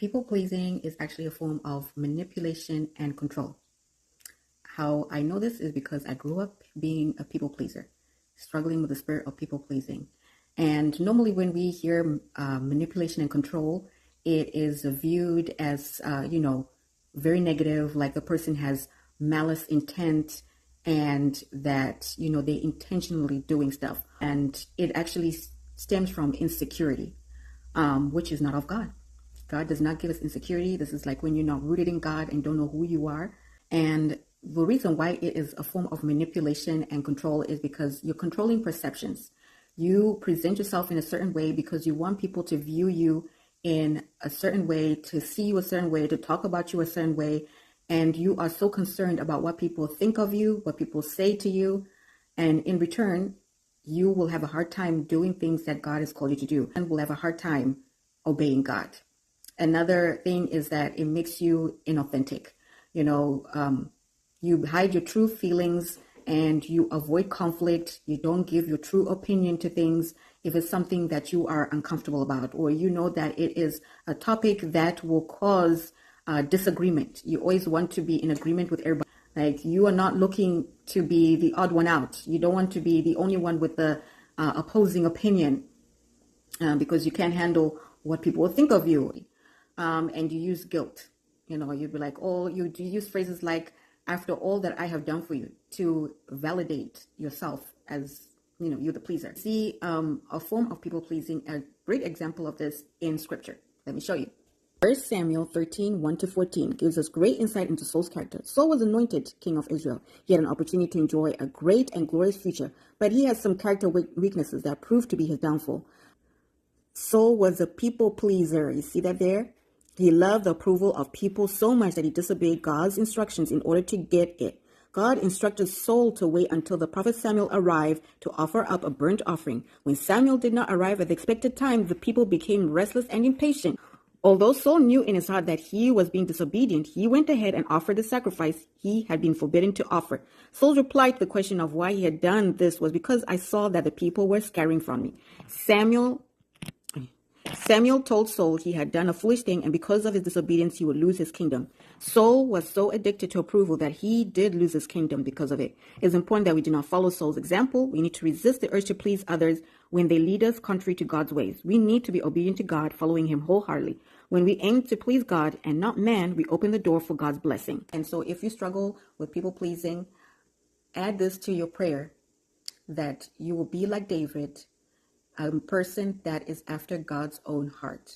People pleasing is actually a form of manipulation and control. How I know this is because I grew up being a people pleaser, struggling with the spirit of people pleasing. And normally, when we hear manipulation and control, it is viewed as, very negative, like the person has malice intent and that, they intentionally doing stuff. And it actually stems from insecurity, which is not of God. God does not give us insecurity. This is like when you're not rooted in God and don't know who you are. And the reason why it is a form of manipulation and control is because you're controlling perceptions. You present yourself in a certain way because you want people to view you in a certain way, to see you a certain way, to talk about you a certain way. And you are so concerned about what people think of you, what people say to you. And in return, you will have a hard time doing things that God has called you to do, and will have a hard time obeying God. Another thing is that it makes you inauthentic. You hide your true feelings and you avoid conflict. You don't give your true opinion to things if it's something that you are uncomfortable about, or you know that it is a topic that will cause disagreement. You always want to be in agreement with everybody. Like, you are not looking to be the odd one out. You don't want to be the only one with the opposing opinion because you can't handle what people will think of you. And you use guilt. You'd be like, oh, you use phrases like, after all that I have done for you, to validate yourself as, you're the pleaser. See a form of people pleasing, a great example of this in scripture. Let me show you. 1 Samuel 13, 1-14 gives us great insight into Saul's character. Saul was anointed king of Israel. He had an opportunity to enjoy a great and glorious future, but he had some character weaknesses that proved to be his downfall. Saul was a people pleaser. You see that there? He loved the approval of people so much that he disobeyed God's instructions in order to get it. God instructed Saul to wait until the prophet Samuel arrived to offer up a burnt offering. When Samuel did not arrive at the expected time, the people became restless and impatient. Although Saul knew in his heart that he was being disobedient, he went ahead and offered the sacrifice he had been forbidden to offer. Saul's reply to the question of why he had done this was, because I saw that the people were scattering from me. Samuel told Saul he had done a foolish thing, and because of his disobedience, he would lose his kingdom. Saul was so addicted to approval that he did lose his kingdom because of it. It's important that we do not follow Saul's example. We need to resist the urge to please others when they lead us contrary to God's ways. We need to be obedient to God, following him wholeheartedly. When we aim to please God and not man, we open the door for God's blessing. And so if you struggle with people pleasing, add this to your prayer, that you will be like David, a person that is after God's own heart.